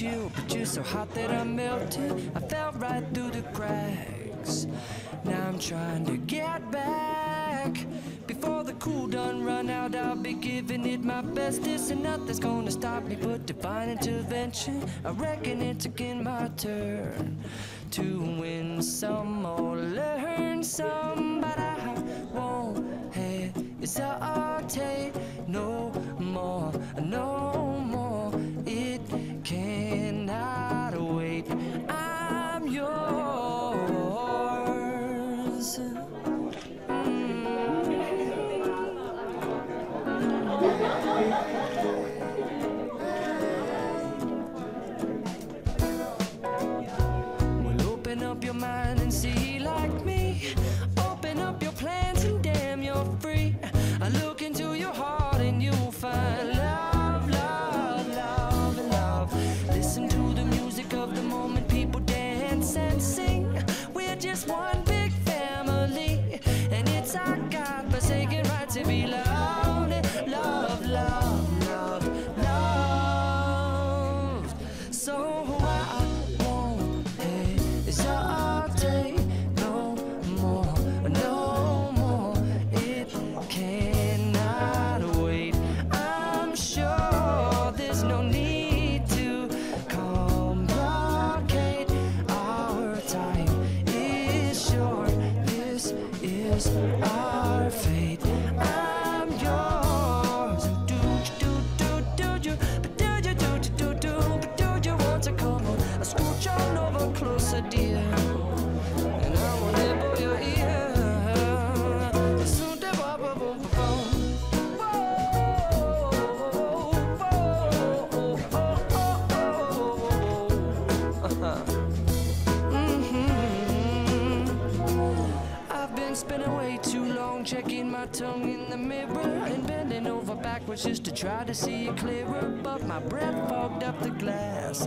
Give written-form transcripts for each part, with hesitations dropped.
chill, but you're so hot that I melted. I fell right through the cracks. Now I'm trying to get back. Before the cool done run out, I'll be giving it my bestest, and nothing's gonna stop me but divine intervention. I reckon it's again my turn to win some or learn some, but I won't hesitate no more, no more. It cannot wait. I'm yours. Well, open up your mind and see like me. Open up your plans and damn, you're free. I look into your heart and you'll find love, love, love, love. Listen to the music of the moment, people dance and sing. We're just one big family, and it's our God-forsaken right to be loved. Love, love, love, love. So I won't hesitate no more, no more. It cannot wait. I'm sure there's no need to complicate. Our time is short. This is our fate. I'm yours. Do you, but do you want to come on? I scooch on over closer, dear, and I will nibble your ear. I've been spinning way too long, checking my tongue in the mirror and bending over backwards just to try to see it clearer, but my breath fogged up the glass,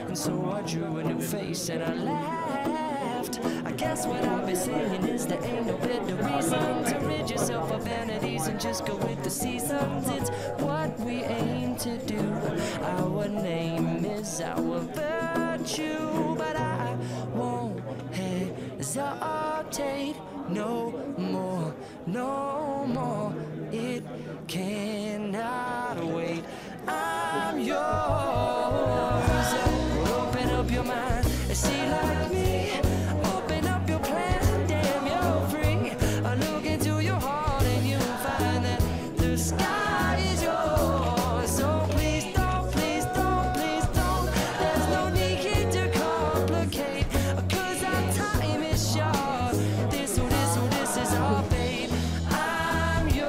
and so I drew a new face and I laughed. I guess what I'll be saying is there ain't no better reason to rid yourself of vanities and just go with the seasons. It's what we aim to do. Our name is our virtue, but I won't hesitate no more, no more. It cannot wait. I'm yours. Open up your mind and see like me. Open up your plans and damn, you're free. I look into your heart and you'll find that the sky is yours. So please don't, please don't, please don't. There's no need to complicate, 'cause our time is short. This is our fate. I'm yours.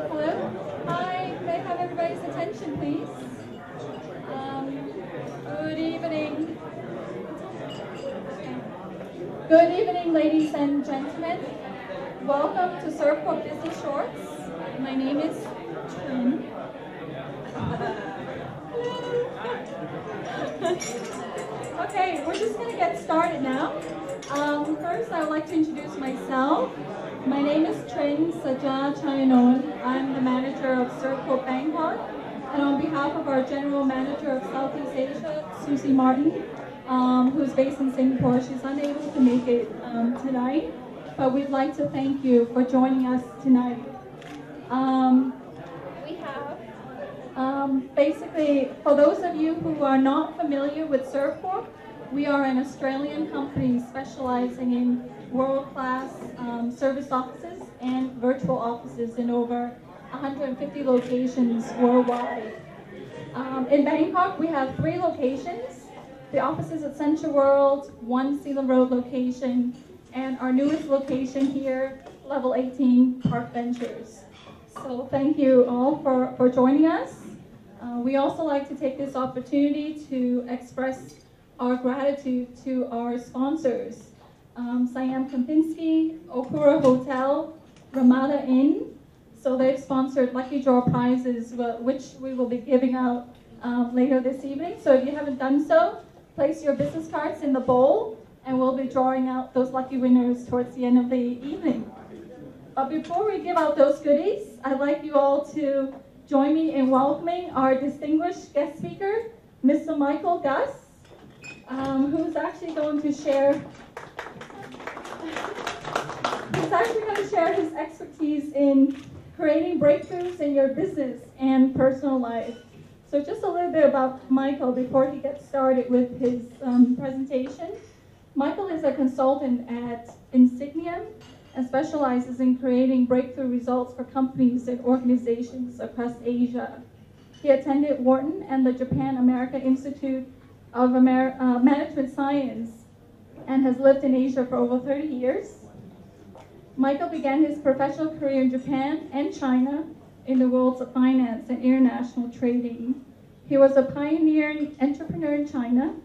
Hello? Hi, may I have everybody's attention, please? Good evening. Good evening, ladies and gentlemen. Welcome to Servcorp Business Shorts. My name is Trin. Okay, we're just going to get started now. First, I would like to introduce myself. My name is Trin Saja Chayanon. I'm the manager of Servcorp Bangkok. And on behalf of our general manager of Southeast Asia, Susie Martin, who's based in Singapore, she's unable to make it tonight. But we'd like to thank you for joining us tonight. We have, basically, for those of you who are not familiar with Servcorp, we are an Australian company specializing in world-class service offices and virtual offices in over 150 locations worldwide. In Bangkok, we have 3 locations. The offices at Central World, 1 Sealand Road location, and our newest location here, level 18, Park Ventures. So thank you all for joining us. We also like to take this opportunity to express our gratitude to our sponsors, Siam Kempinski, Okura Hotel, Ramada Inn. So they've sponsored Lucky Draw prizes, which we will be giving out later this evening. So if you haven't done so, place your business cards in the bowl, and we'll be drawing out those lucky winners towards the end of the evening. But before we give out those goodies, I'd like you all to join me in welcoming our distinguished guest speaker, Mr. Michael Guss, who's actually going to share his expertise in creating breakthroughs in your business and personal life. So just a little bit about Michael before he gets started with his presentation. Michael is a consultant at Insigniam and specializes in creating breakthrough results for companies and organizations across Asia. He attended Wharton and the Japan-America Institute of Management Science and has lived in Asia for over 30 years. Michael began his professional career in Japan and China in the worlds of finance and international trading. He was a pioneering entrepreneur in China,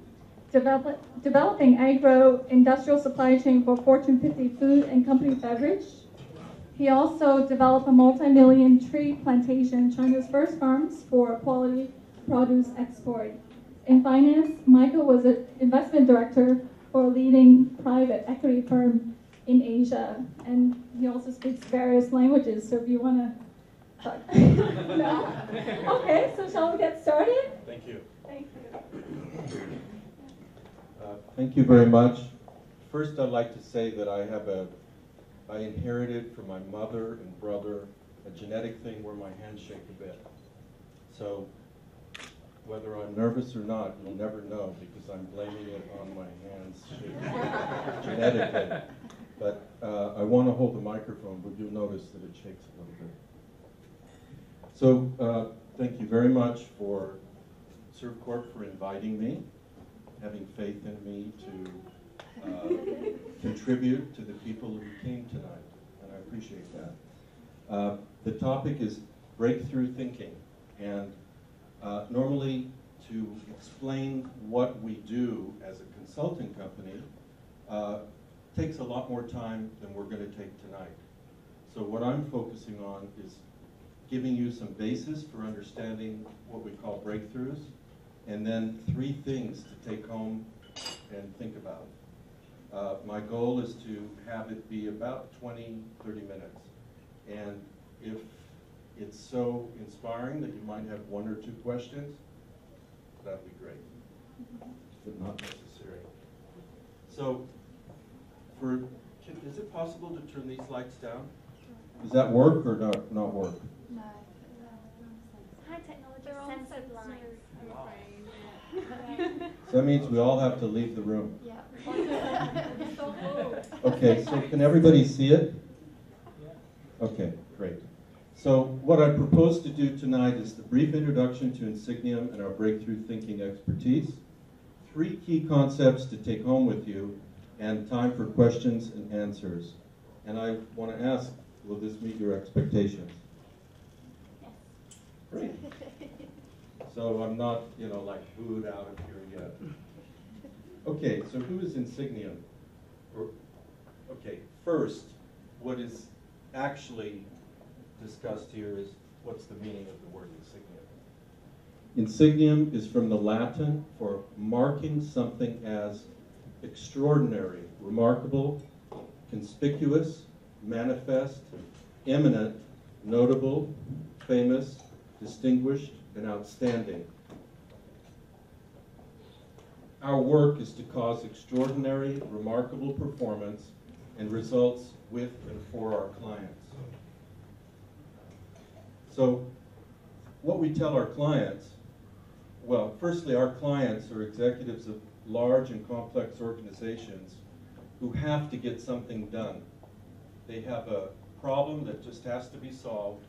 developing agro-industrial supply chain for Fortune 50 food and company beverage. He also developed a multi-million tree plantation, China's first farms for quality produce export. In finance, Michael was an investment director for a leading private equity firm in Asia, and he also speaks various languages, so if you want to talk. No? Okay, so shall we get started? Thank you. Thank you. Thank you very much. First, I'd like to say that I inherited from my mother and brother a genetic thing where my hands shake a bit. So whether I'm nervous or not, you'll never know because I'm blaming it on my hands shaking genetically. But I want to hold the microphone, but you'll notice that it shakes a little bit. So thank you very much for Servcorp for inviting me, having faith in me to contribute to the people who came tonight, and I appreciate that. The topic is breakthrough thinking, and normally to explain what we do as a consulting company takes a lot more time than we're going to take tonight. So what I'm focusing on is giving you some basis for understanding what we call breakthroughs, and then 3 things to take home and think about. My goal is to have it be about 20, 30 minutes. And if it's so inspiring that you might have 1 or 2 questions, that'd be great, but not necessary. So, is it possible to turn these lights down? Does that work or not work? No. High technology censored lights. So that means we all have to leave the room. Yeah. Okay, so can everybody see it? Okay, great. So what I propose to do tonight is the brief introduction to Insigniam and our breakthrough thinking expertise, 3 key concepts to take home with you, and time for questions and answers. And I want to ask, will this meet your expectations? Great. So I'm not, like booed out of here yet. Okay, so who is Insigniam? Okay, first, what is actually discussed here is what's the meaning of the word Insigniam. Insigniam is from the Latin for marking something as extraordinary, remarkable, conspicuous, manifest, eminent, notable, famous, distinguished, and outstanding. Our work is to cause extraordinary, remarkable performance and results with and for our clients. So, what we tell our clients, well, firstly, our clients are executives of large and complex organizations who have to get something done. They have a problem that just has to be solved,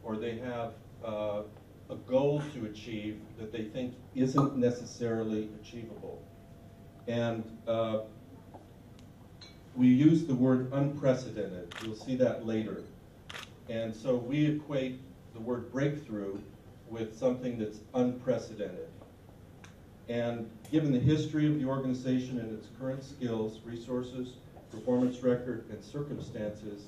or they have a goal to achieve that they think isn't necessarily achievable. And we use the word unprecedented. You'll see that later. And so we equate the word breakthrough with something that's unprecedented. And given the history of the organization and its current skills, resources, performance record, and circumstances,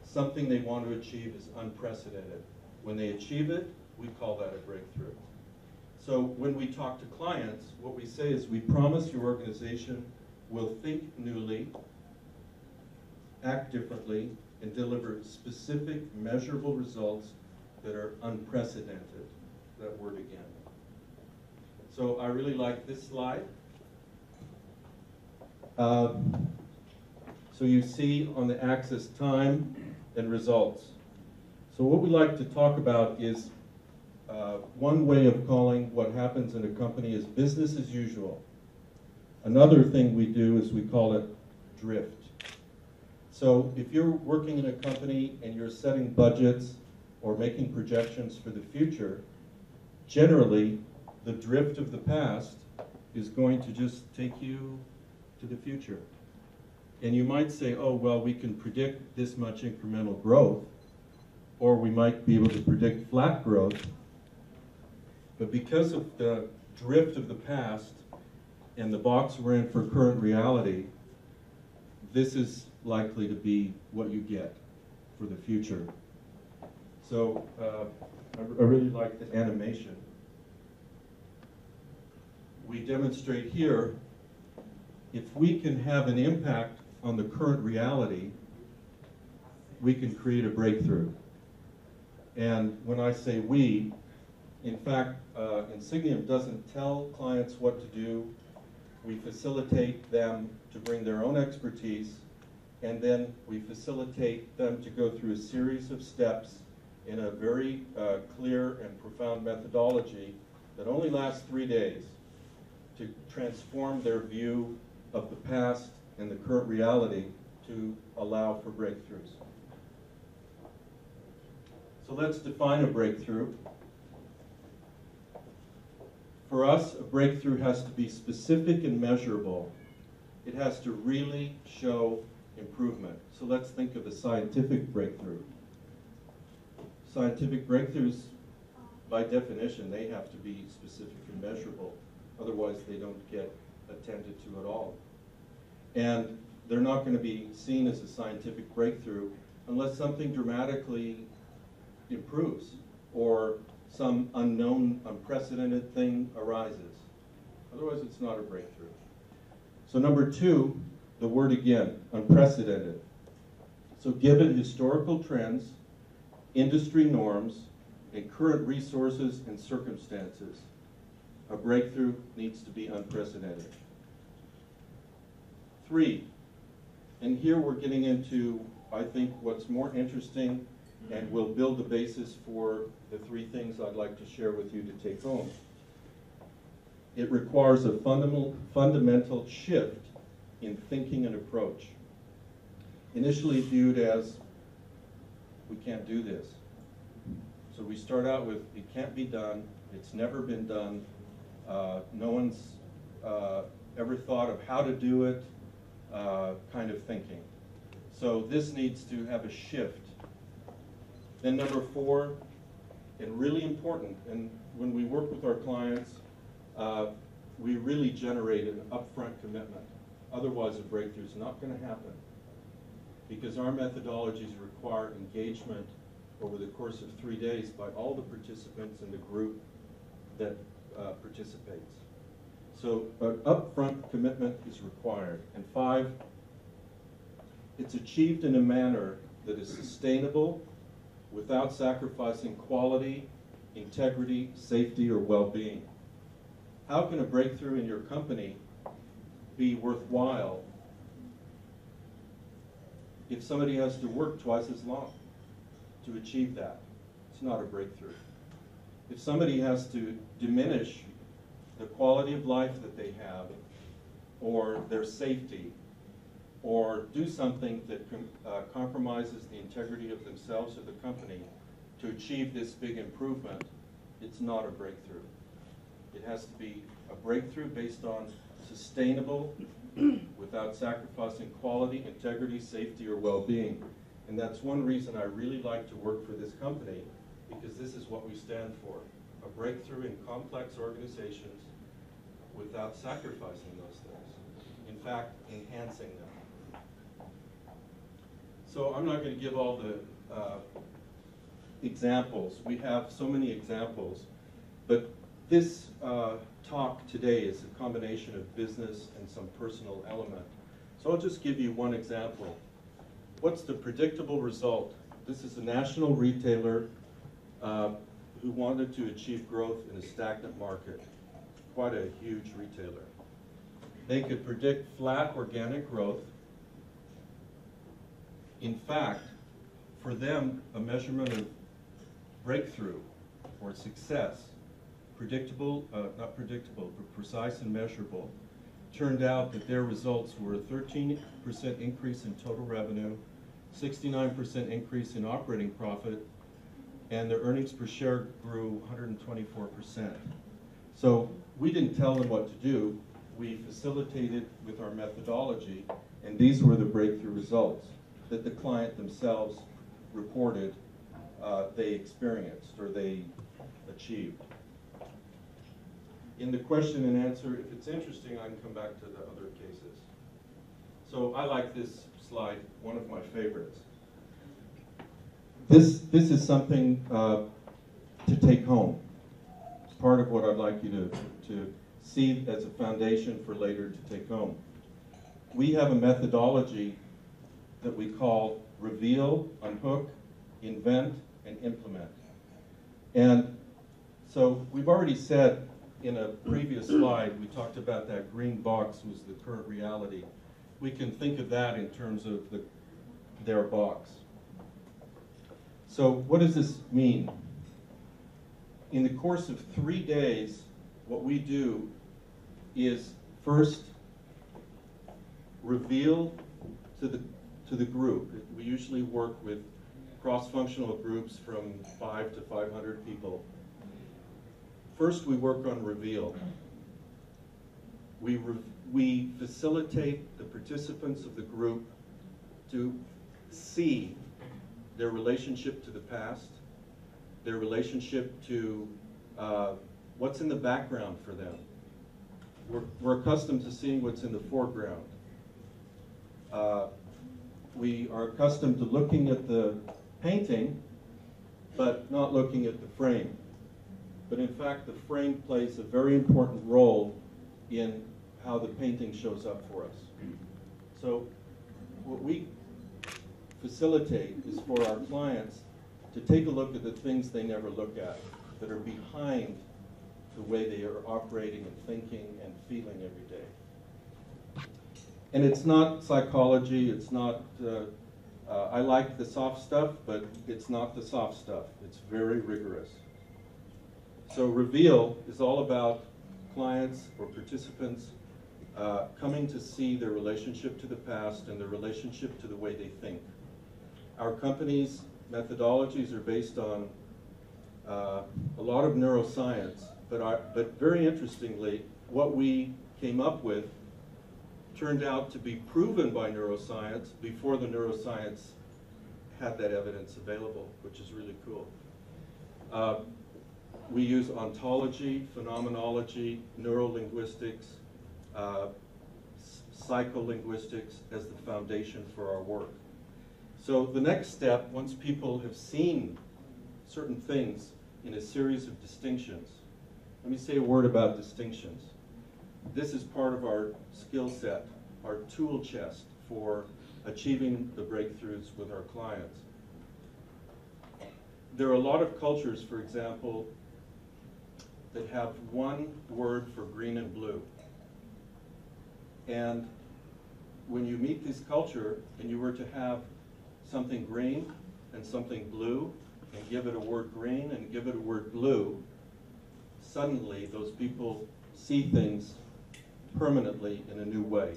something they want to achieve is unprecedented. When they achieve it, we call that a breakthrough. So when we talk to clients, what we say is we promise your organization will think newly, act differently, and deliver specific, measurable results that are unprecedented. That word again. So I really like this slide. So you see on the axis time and results. So what we like to talk about is one way of calling what happens in a company is business as usual. Another thing we do is we call it drift. So if you're working in a company and you're setting budgets or making projections for the future, generally the drift of the past is going to just take you to the future. And you might say, oh, well, we can predict this much incremental growth, or we might be able to predict flat growth. But because of the drift of the past and the box we're in for current reality, this is likely to be what you get for the future. So I really like the animation. We demonstrate here, if we can have an impact on the current reality, we can create a breakthrough. And when I say we, in fact, Insigniam doesn't tell clients what to do. We facilitate them to bring their own expertise, and then we facilitate them to go through a series of steps in a very clear and profound methodology that only lasts 3 days to transform their view of the past and the current reality to allow for breakthroughs. So let's define a breakthrough. For us, a breakthrough has to be specific and measurable. It has to really show improvement. So let's think of a scientific breakthrough. Scientific breakthroughs, by definition, they have to be specific and measurable. Otherwise, they don't get attended to at all. And they're not going to be seen as a scientific breakthrough unless something dramatically improves or some unknown, unprecedented thing arises. Otherwise, it's not a breakthrough. So number 2, the word again, unprecedented. So given historical trends, industry norms, and current resources and circumstances, a breakthrough needs to be unprecedented. 3, and here we're getting into, I think, what's more interesting and will build the basis for the 3 things I'd like to share with you to take home. It requires a fundamental shift in thinking and approach. Initially viewed as, we can't do this. So we start out with, it can't be done, it's never been done, no one's ever thought of how to do it, kind of thinking. So this needs to have a shift. Then number 4, and really important, and when we work with our clients, we really generate an upfront commitment. Otherwise, a breakthrough is not going to happen, because our methodologies require engagement over the course of 3 days by all the participants in the group that participates. So an upfront commitment is required. And 5, it's achieved in a manner that is sustainable without sacrificing quality, integrity, safety, or well-being. How can a breakthrough in your company be worthwhile if somebody has to work twice as long to achieve that? It's not a breakthrough. If somebody has to diminish the quality of life that they have, or their safety, or do something that compromises the integrity of themselves or the company to achieve this big improvement, it's not a breakthrough. It has to be a breakthrough based on sustainable, without sacrificing quality, integrity, safety, or well-being. And that's one reason I really like to work for this company, because this is what we stand for. A breakthrough in complex organizations without sacrificing those things. In fact, enhancing them. So I'm not going to give all the examples. We have so many examples, but this talk today is a combination of business and some personal element. So I'll just give you one example. What's the predictable result? This is a national retailer who wanted to achieve growth in a stagnant market. Quite a huge retailer. They could predict flat organic growth. In fact, for them, a measurement of breakthrough or success, not predictable, but precise and measurable, turned out that their results were a 13% increase in total revenue, 69% increase in operating profit, and their earnings per share grew 124%. So we didn't tell them what to do. We facilitated with our methodology, and these were the breakthrough results that the client themselves reported they experienced or they achieved. In the question and answer, if it's interesting, I can come back to the other cases. So I like this slide, one of my favorites. This is something to take home. It's part of what I'd like you to see as a foundation for later to take home. We have a methodology that we call reveal, unhook, invent, and implement. And so we've already said in a previous slide, we talked about that green box was the current reality. We can think of that in terms of their box. So what does this mean? In the course of 3 days, what we do is first reveal to the group. We usually work with cross-functional groups from 5 to 500 people. First, we work on reveal. We facilitate the participants of the group to see their relationship to the past, their relationship to what's in the background for them. We're accustomed to seeing what's in the foreground. We are accustomed to looking at the painting, but not looking at the frame. But in fact, the frame plays a very important role in how the painting shows up for us. So what we facilitate is for our clients to take a look at the things they never look at, that are behind the way they are operating and thinking and feeling every day. And it's not psychology, it's not, I like the soft stuff, but it's not the soft stuff. It's very rigorous. So reveal is all about clients or participants coming to see their relationship to the past and their relationship to the way they think. Our company's methodologies are based on a lot of neuroscience, but very interestingly, what we came up with turned out to be proven by neuroscience before the neuroscience had that evidence available, which is really cool. We use ontology, phenomenology, neurolinguistics, psycholinguistics as the foundation for our work. So the next step, once people have seen certain things in a series of distinctions, let me say a word about distinctions. This is part of our skill set, our tool chest for achieving the breakthroughs with our clients. There are a lot of cultures, for example, that have one word for green and blue. And when you meet this culture and you were to have something green and something blue and give it a word green and give it a word blue, suddenly those people see things permanently in a new way.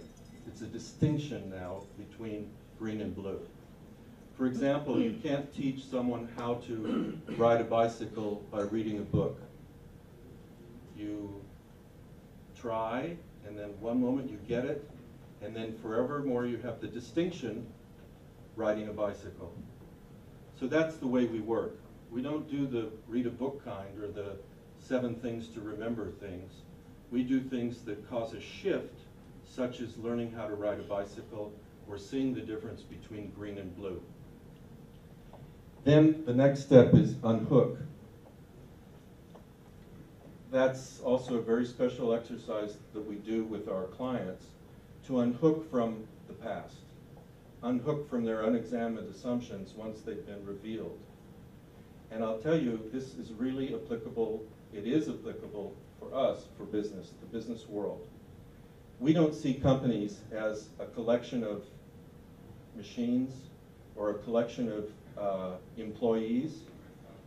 It's a distinction now between green and blue. For example, you can't teach someone how to ride a bicycle by reading a book. You try, and then one moment you get it, and then forevermore you have the distinction riding a bicycle. So that's the way we work. We don't do the read a book kind or the 7 things to remember things. We do things that cause a shift, such as learning how to ride a bicycle or seeing the difference between green and blue. Then the next step is unhook. That's also a very special exercise that we do with our clients to unhook from the past, unhook from their unexamined assumptions once they've been revealed. And I'll tell you, this is really applicable, it is applicable for us, for business, the business world. We don't see companies as a collection of machines or a collection of employees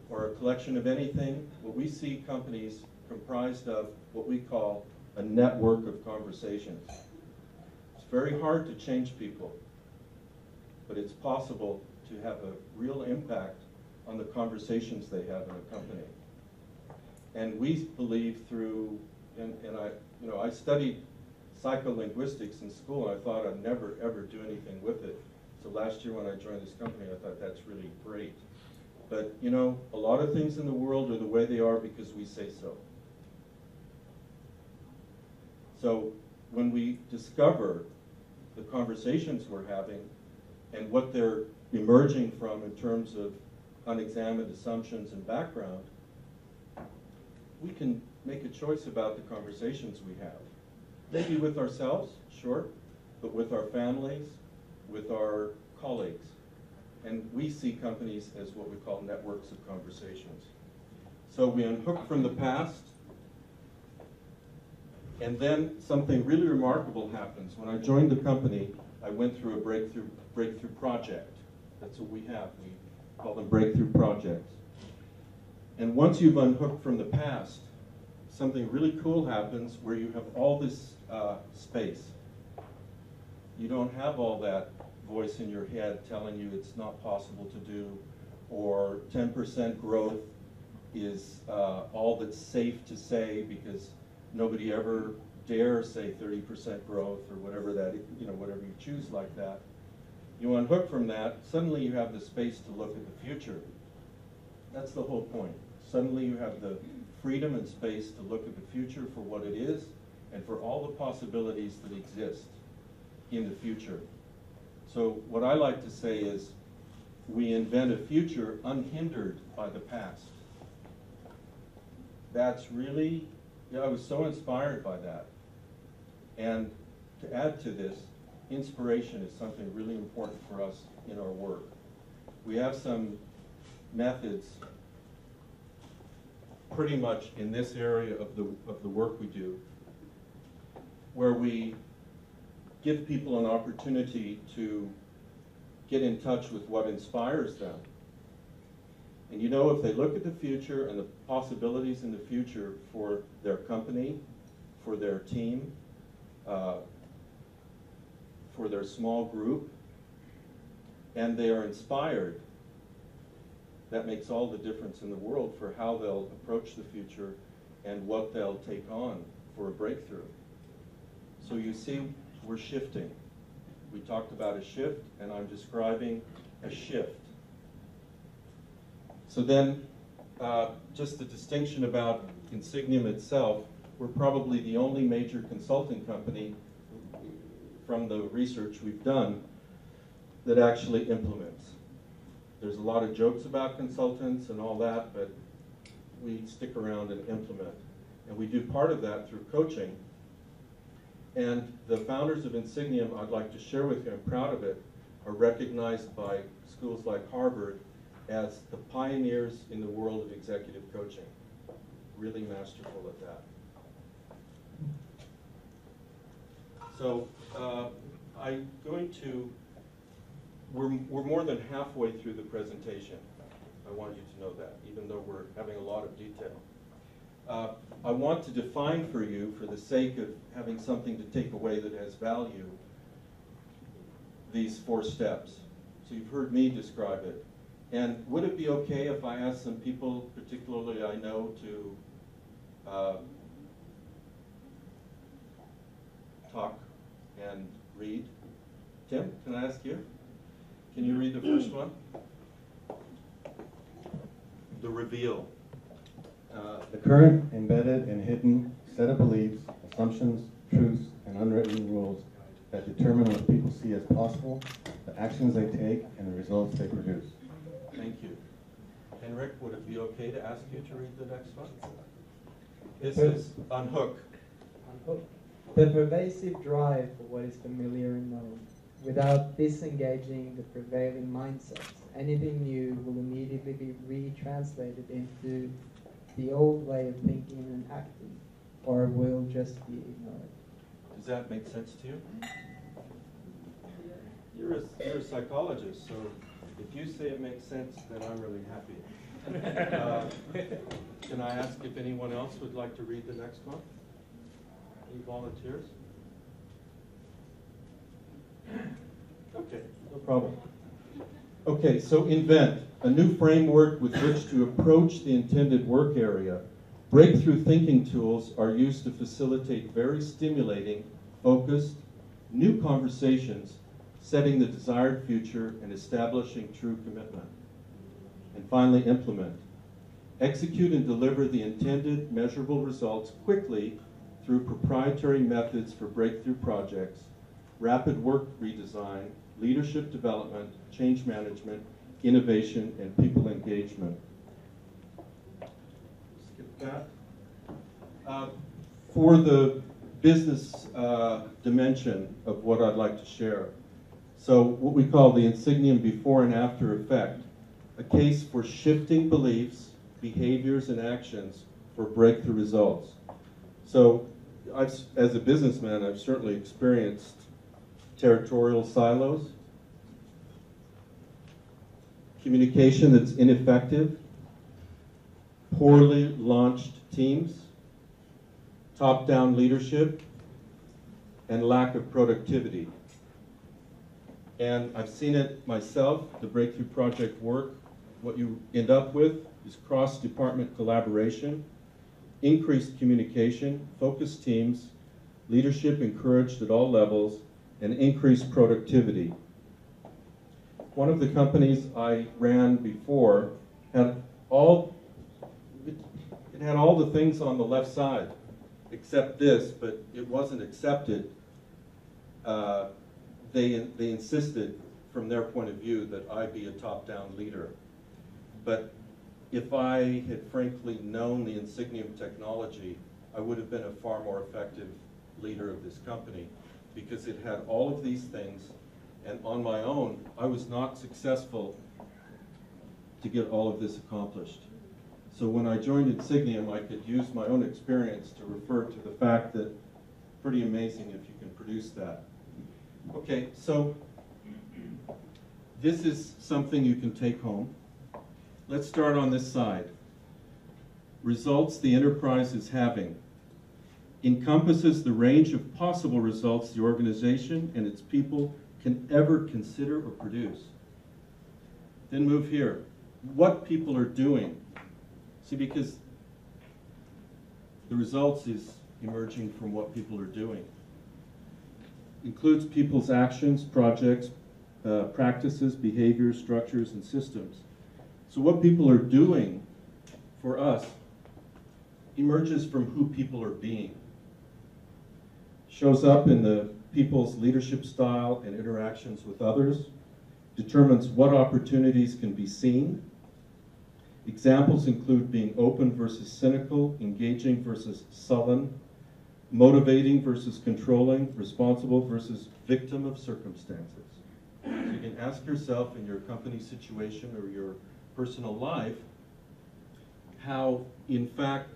or a collection of anything. What we see companies comprised of what we call a network of conversations. It's very hard to change people, but it's possible to have a real impact on the conversations they have in a company. And we believe through, and I studied psycholinguistics in school, and I thought I'd never ever do anything with it. So last year when I joined this company, I thought that's really great. But you know, a lot of things in the world are the way they are because we say so. So when we discover the conversations we're having and what they're emerging from in terms of unexamined assumptions and background, we can make a choice about the conversations we have. Maybe with ourselves, sure, but with our families, with our colleagues. And we see companies as what we call networks of conversations. So we unhook from the past, and then something really remarkable happens. When I joined the company, I went through a breakthrough project. That's what we have. We call them breakthrough projects. And once you've unhooked from the past, something really cool happens where you have all this space. You don't have all that voice in your head telling you it's not possible to do, or 10% growth is all that's safe to say because nobody ever dare say 30% growth or whatever that, whatever you choose like that. You unhook from that, suddenly you have the space to look at the future. That's the whole point. Suddenly you have the freedom and space to look at the future for what it is and for all the possibilities that exist in the future. So what I like to say is we invent a future unhindered by the past. That's really, I was so inspired by that. And to add to this, inspiration is something really important for us in our work. We have some methods pretty much in this area of the work we do, where we give people an opportunity to get in touch with what inspires them. And you know, if they look at the future and the possibilities in the future for their company, for their team, for their small group, and they are inspired, that makes all the difference in the world for how they'll approach the future and what they'll take on for a breakthrough. So you see, we're shifting. We talked about a shift, and I'm describing a shift. So then, just the distinction about Insigniam itself, we're probably the only major consulting company from the research we've done that actually implements. There's a lot of jokes about consultants and all that, but we stick around and implement. And we do part of that through coaching. And the founders of Insigniam, I'd like to share with you, I'm proud of it, are recognized by schools like Harvard as the pioneers in the world of executive coaching. Really masterful at that. So I'm going to, we're more than halfway through the presentation. I want you to know that, even though we're having a lot of detail. I want to define for you, for the sake of having something to take away that has value, these 4 steps. So you've heard me describe it. And would it be okay if I asked some people, particularly I know, to talk and read? Tim, can I ask you? Can you read the first one? The reveal. The current, embedded, and hidden set of beliefs, assumptions, truths, and unwritten rules that determine what people see as possible, the actions they take, and the results they produce. Thank you. Henrik, would it be okay to ask you to read the next one? This is unhook. Unhook. The pervasive drive for what is familiar and known, without disengaging the prevailing mindsets. Anything new will immediately be retranslated into the old way of thinking and acting, or will just be ignored. Does that make sense to you? You're a psychologist, so if you say it makes sense, then I'm really happy. Can I ask if anyone else would like to read the next one? Any volunteers? Okay, no problem. Okay, so invent a new framework with which to approach the intended work area. Breakthrough thinking tools are used to facilitate very stimulating, focused, new conversations, setting the desired future and establishing true commitment. And finally, implement. Execute and deliver the intended measurable results quickly through proprietary methods for breakthrough projects, rapid work redesign, leadership development, change management, innovation, and people engagement. Skip that. For the business dimension of what I'd like to share, so what we call the Insigniam before and after effect, a case for shifting beliefs, behaviors, and actions for breakthrough results. So as a businessman, I've certainly experienced territorial silos, communication that's ineffective, poorly launched teams, top-down leadership, and lack of productivity. And I've seen it myself, the breakthrough project work. What you end up with is cross-department collaboration, increased communication, focused teams, leadership encouraged at all levels, and increased productivity. One of the companies I ran before had all the things on the left side, except this, but it wasn't accepted. They insisted, from their point of view, that I be a top-down leader. But if I had frankly known the Insigniam technology, I would have been a far more effective leader of this company, because it had all of these things, and on my own, I was not successful to get all of this accomplished. So when I joined Insigniam, I could use my own experience to refer to the fact that pretty amazing if you can produce that. Okay, so this is something you can take home. Let's start on this side. Results the enterprise is having. Encompasses the range of possible results the organization and its people can ever consider or produce. Then move here. What people are doing. See, because the results is emerging from what people are doing. Includes people's actions, projects, practices, behaviors, structures, and systems. So what people are doing for us emerges from who people are being. Shows up in the people's leadership style and interactions with others, determines what opportunities can be seen. Examples include being open versus cynical, engaging versus sullen, motivating versus controlling, responsible versus victim of circumstances. So you can ask yourself in your company situation or your personal life how, in fact,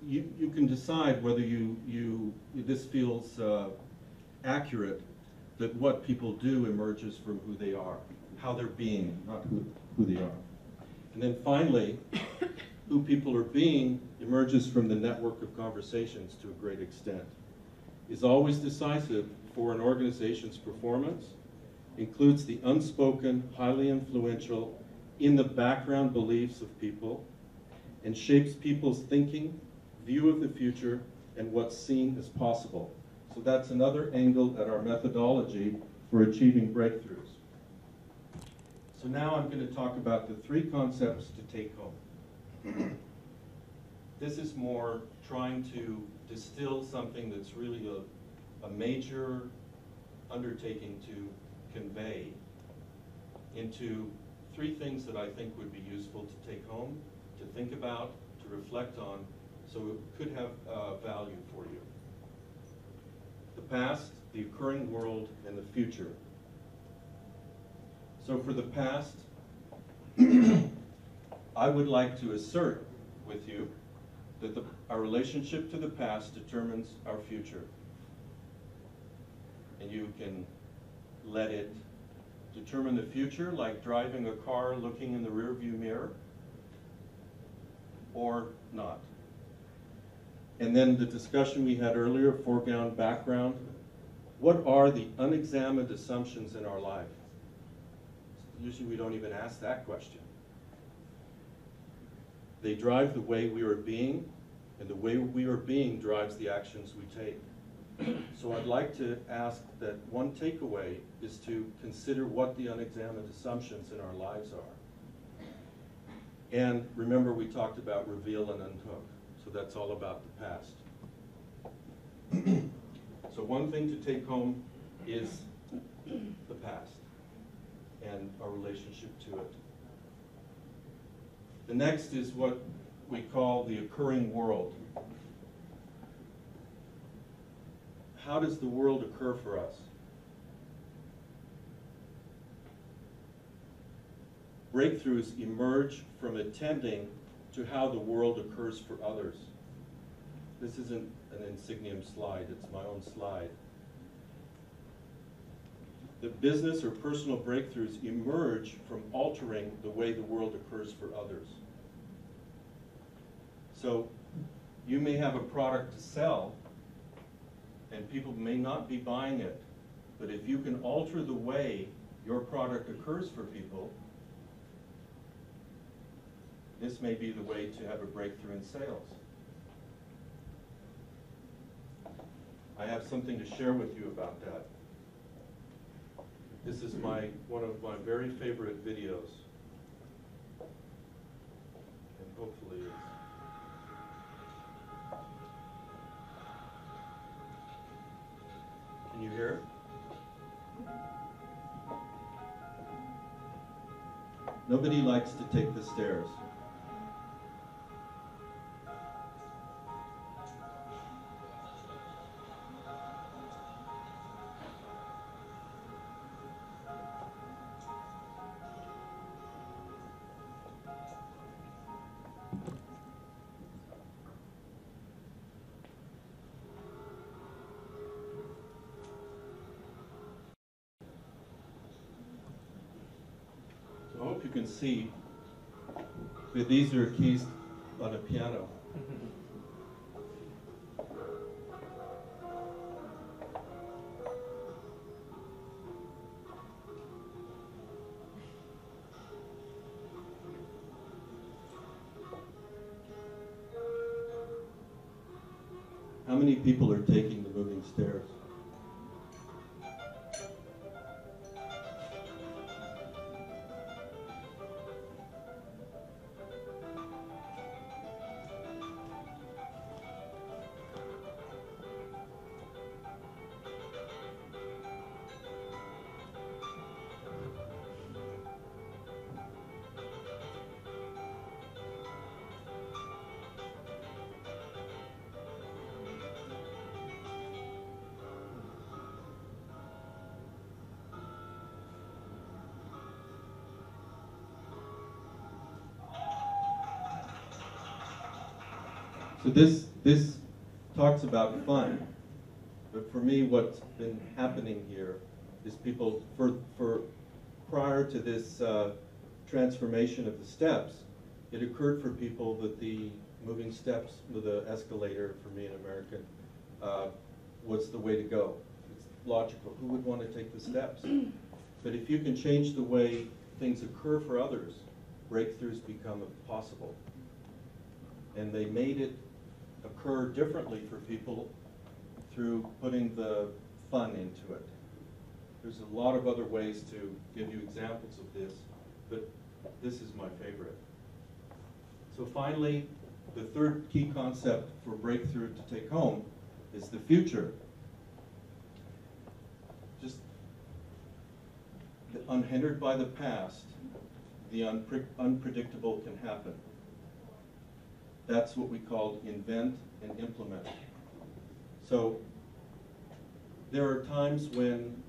you can decide whether this feels accurate, that what people do emerges from who they are, how they're being, not who they are. And then finally, who people are being emerges from the network of conversations to a great extent. Is always decisive for an organization's performance, includes the unspoken, highly influential, in the background beliefs of people, and shapes people's thinking, view of the future, and what's seen as possible. So that's another angle at our methodology for achieving breakthroughs. So now I'm going to talk about the 3 concepts to take home. This is more trying to distill something that's really a major undertaking to convey into 3 things that I think would be useful to take home, to think about, to reflect on, so it could have value for you. The past, the occurring world, and the future. So for the past, I would like to assert with you that our relationship to the past determines our future. And you can let it determine the future, like driving a car looking in the rearview mirror, or not. And then the discussion we had earlier, foreground, background. What are the unexamined assumptions in our life? Usually we don't even ask that question. They drive the way we are being, and the way we are being drives the actions we take. So I'd like to ask that one takeaway is to consider what the unexamined assumptions in our lives are. And remember, we talked about reveal and unhook. So that's all about the past. So one thing to take home is the past and our relationship to it. The next is what we call the occurring world. How does the world occur for us? Breakthroughs emerge from attending to how the world occurs for others. This isn't an Insigniam slide, it's my own slide. The business or personal breakthroughs emerge from altering the way the world occurs for others. So you may have a product to sell, and people may not be buying it, but if you can alter the way your product occurs for people, this may be the way to have a breakthrough in sales. I have something to share with you about that. This is one of my very favorite videos. And hopefully it's... Can you hear it? Nobody likes to take the stairs. I hope you can see that these are keys on a piano. How many people are taking the moving stairs? So this talks about fun, but for me, what's been happening here is people, for prior to this transformation of the steps, it occurred for people that the moving steps with the escalator, for me, an American, was the way to go. It's logical. Who would want to take the steps? But if you can change the way things occur for others, breakthroughs become possible. And they made it occur differently for people through putting the fun into it. There's a lot of other ways to give you examples of this, but this is my favorite. So finally, the third key concept for breakthrough to take home is the future. Just unhindered by the past, the unpredictable can happen. That's what we call invent and implement. So there are times when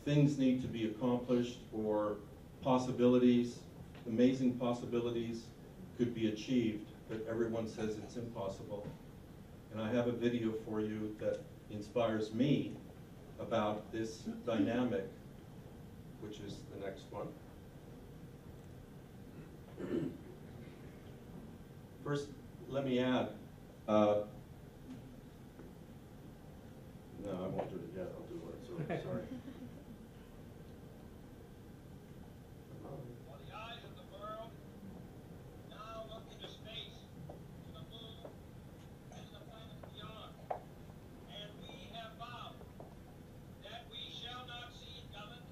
things need to be accomplished, or possibilities, amazing possibilities could be achieved, but everyone says it's impossible. And I have a video for you that inspires me about this dynamic, which is the next one. First, let me add, no, I won't do it yet, I'll do it, sorry. For the eyes of the world, now look into space, to the moon, and the planets beyond. And we have vowed that we shall not see it governed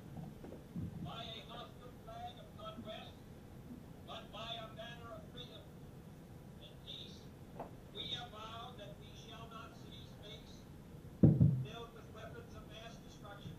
by a hostile flag of conquest, but by a banner of freedom and peace. We have vowed that we shall not see space filled with weapons of mass destruction,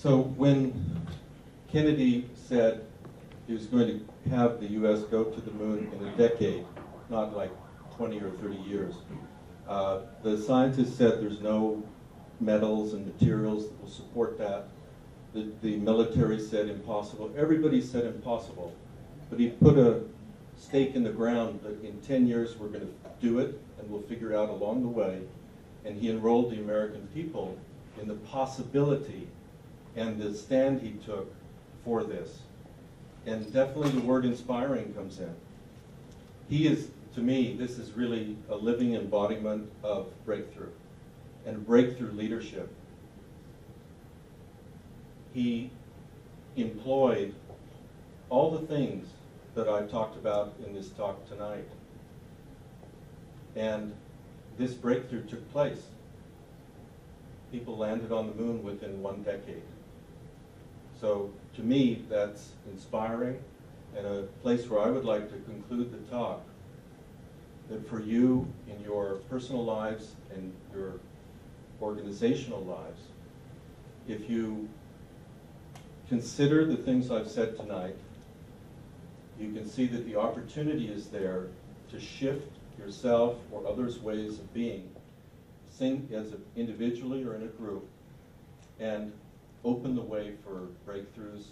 So when Kennedy said he was going to have the U.S. go to the moon in a decade, not like 20 or 30 years, the scientists said there's no metals and materials that will support that. The military said impossible. Everybody said impossible. But he put a stake in the ground that in 10 years we're going to do it, and we'll figure out along the way. And he enrolled the American people in the possibility and the stand he took for this. And definitely the word inspiring comes in. He is, to me, this is really a living embodiment of breakthrough and breakthrough leadership. He employed all the things that I've talked about in this talk tonight. And this breakthrough took place. People landed on the moon within 1 decade. So to me, that's inspiring and a place where I would like to conclude the talk. That for you in your personal lives and your organizational lives, if you consider the things I've said tonight, you can see that the opportunity is there to shift yourself or others' ways of being, sing as individually or in a group, and open the way for breakthroughs,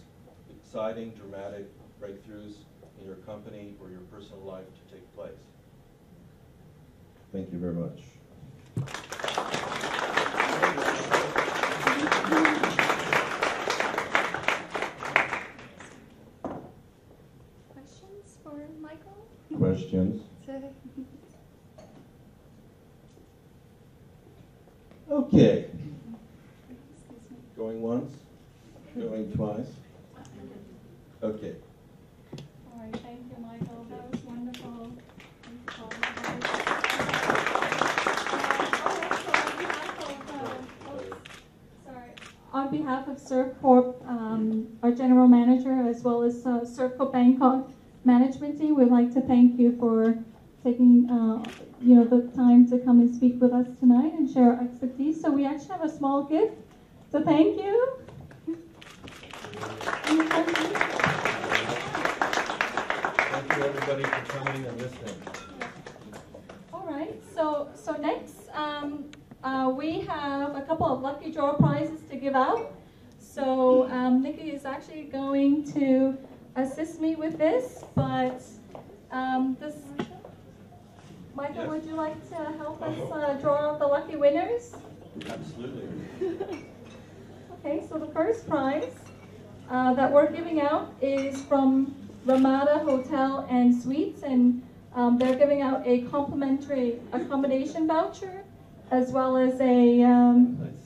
exciting, dramatic breakthroughs in your company or your personal life to take place. Thank you very much. Questions for Michael? Questions? Okay. Going once? Going twice? Okay. All right, thank you, Michael. That was wonderful. On behalf of Servcorp, our general manager, as well as Servcorp Bangkok management team, we'd like to thank you for taking the time to come and speak with us tonight and share our expertise. So we actually have a small gift. So thank you. Thank you everybody for coming and listening. All right, so next we have a couple of lucky draw prizes to give out. So Nikki is actually going to assist me with this, but Michael, Yes. would you like to help us draw out the lucky winners? Absolutely. Okay, so the first prize that we're giving out is from Ramada Hotel and Suites, and they're giving out a complimentary accommodation voucher, as well as a... I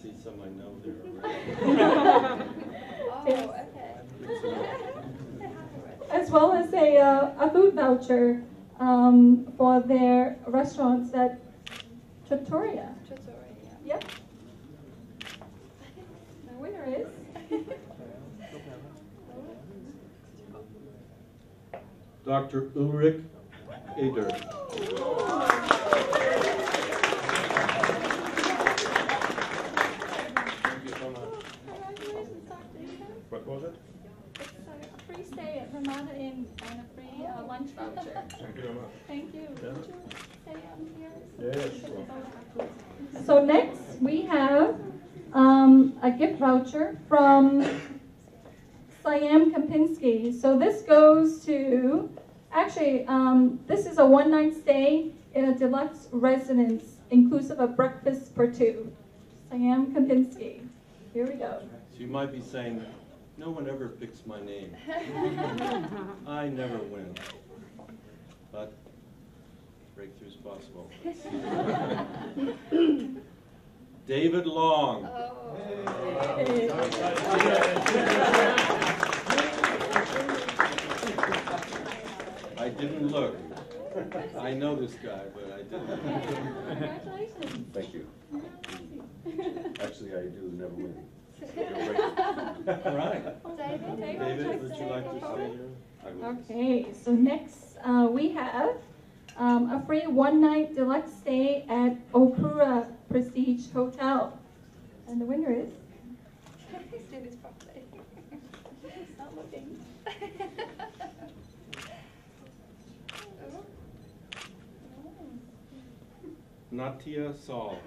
see some I know there already. as well as a food voucher for their restaurants at Trattoria. Yep. The winner is... Dr. Ulrich Eder. Thank you so much. Congratulations, Dr. Eder. What was it? It's a free stay at Ramada Inn and a free lunch voucher. Thank you very much. Thank you. Yeah. Would you say here? Yes. So next we have a gift voucher from Siam Kempinski. So this goes to, actually, this is a one-night stay in a deluxe residence, inclusive of breakfast for two. Siam Kempinski. Here we go. So you might be saying, no one ever picks my name. I never win. But breakthrough's possible. David Long. I didn't look. I know this guy, but I didn't. Congratulations. Thank you. Actually, I do never win. All right. David, Would you like to say your? Okay, so next we have a free one-night deluxe stay at Opura Prestige Hotel. And the winner is... do this properly. It's not looking. Natia Saul.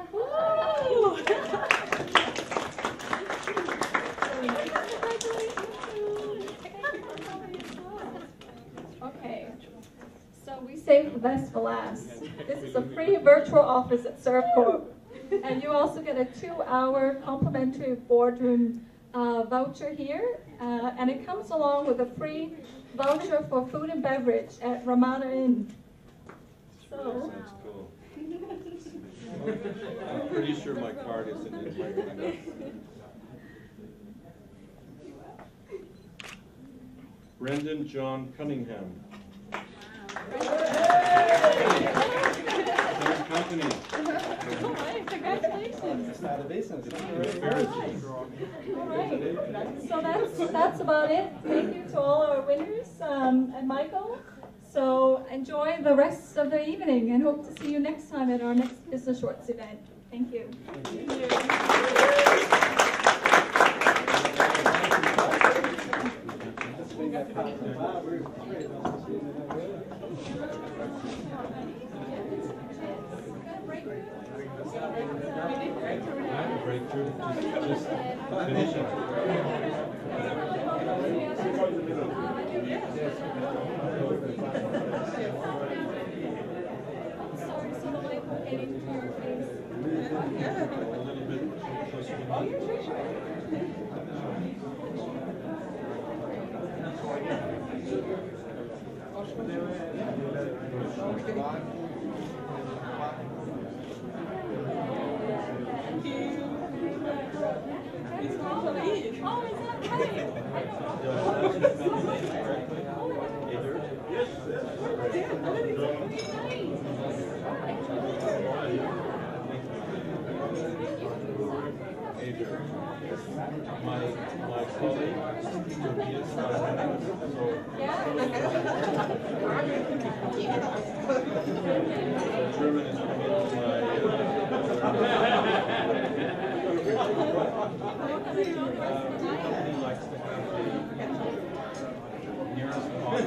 Okay, so we saved the best for last. This is a free virtual office at Servcorp. And you also get a 2-hour complimentary boardroom voucher here. And it comes along with a free voucher for food and beverage at Ramada Inn. So, Sounds cool. I'm pretty sure my card isn't in Michael Guss. Brendan John Cunningham. Third company. all right, congratulations. All right, so that's about it. Thank you to all our winners and Michael. So enjoy the rest of the evening and hope to see you next time at our next Business Shorts event. Thank you. Breakthrough, just finish it. My colleague, Tobias, German is coming to my company likes to have the nearest office.